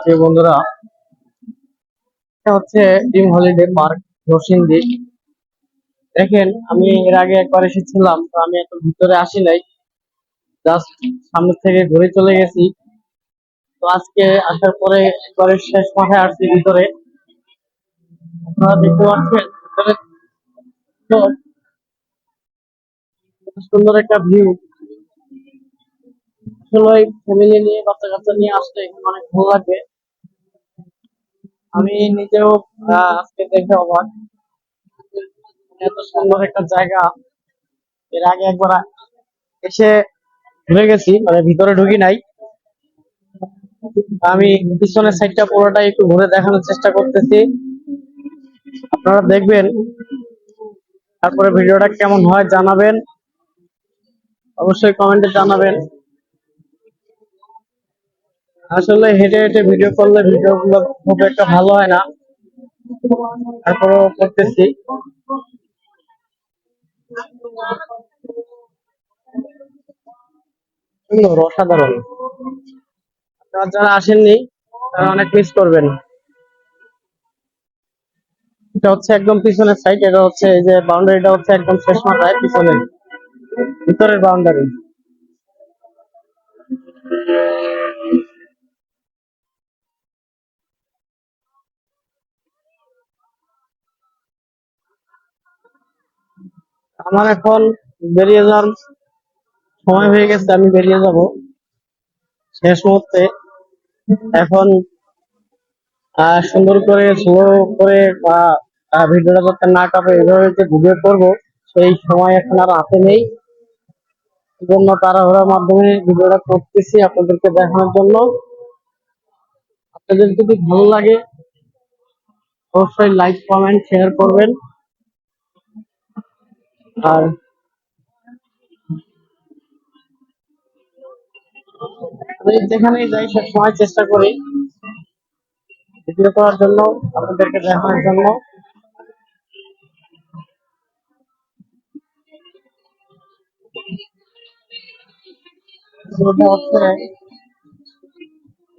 প্রিয় বন্ধুরা, এটা হচ্ছে ড্রিম হলিডে পার্ক নরসিংদী। দেখেন, আমি এর আগে একবার এসেছিলাম, তো আমি এত ভিতরে আসি নাই, জাস্ট সামনে থেকে ঘুরে চলে গেছি। তো আজকে আসার পরে একবারে শেষ মাঠে আসছি ভিতরে। আপনারা দেখতে পাচ্ছেন ভিতরে তো কত সুন্দর একটা ভিউ। আসলে ফ্যামিলি নিয়ে বাচ্চা কাচ্চা নিয়ে আসলে এখানে অনেক ভালো লাগবে। আমি নিজেও আজকে দেখে অবাক, এত সুন্দর একটা জায়গা। এর আগে একবার এসে ঘুরে গেছি, মানে ভিতরে ঢুকি নাই। আমি পিছনের সাইডটা পুরোটাই একটু ঘুরে দেখানোর চেষ্টা করতেছি, আপনারা দেখবেন। তারপরে ভিডিওটা কেমন হয় জানাবেন, অবশ্যই কমেন্টে জানাবেন। আসলে হেঁটে হেঁটে ভিডিও করলে ভিডিও গুলো খুব একটা ভালো হয় না, তারপরেও করতেছি। সুন্দর, অসাধারণ। আপনারা যারা আসেননি তারা অনেক মিস করবেন। এটা হচ্ছে একদম পিছনের সাইড, এটা হচ্ছে এই যে বাউন্ডারিটা হচ্ছে একদম শেষ মাথায় পিছনে, ভিতরের বাউন্ডারি। আমার এখন বেরিয়ে যাওয়ার সময় হয়ে গেছে, আমি বেরিয়ে যাব শেষ মুহূর্তে। এখন সুন্দর করে স্লো করে বা ভিডিওটা যাতে না কাঁপে এভাবে যে ভিডিও করবো, সেই সময় এখন আর হাতে নেই। জন্য তাড়াহুড়ার মাধ্যমে ভিডিওটা করতেছি আপনাদেরকে দেখানোর জন্য। আপনাদের যদি ভালো লাগে অবশ্যই লাইক কমেন্ট শেয়ার করবেন। আর আমি যেখানেই যাই সব সময় চেষ্টা করি ভিডিও করার জন্য, আপনাদেরকে দেখানোর জন্য। এটা হচ্ছে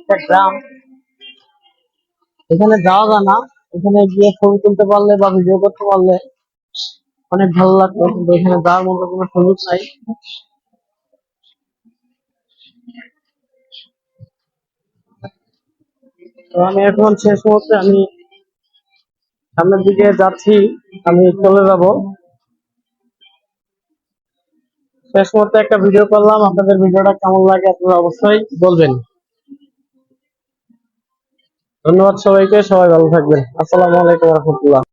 একটা গ্রাম, এখানে যাওয়া যায় না। এখানে গিয়ে ছবি তুলতে পারলে বা ভিডিও করতে পারলে অনেক ভালো লাগতো, কিন্তু এখানে যাওয়ার মতো কোনো সুযোগ নাই। তো আমি এখন শেষ মুহূর্তে আমি সামনের দিকে যাচ্ছি, আমি চলে যাব। শেষ মুহূর্তে একটা ভিডিও করলাম, আপনাদের ভিডিওটা কেমন লাগে আপনারা অবশ্যই বলবেন। ধন্যবাদ সবাইকে, সবাই ভালো থাকবেন। আসসালামু আলাইকুম রহমতুল্লাহ।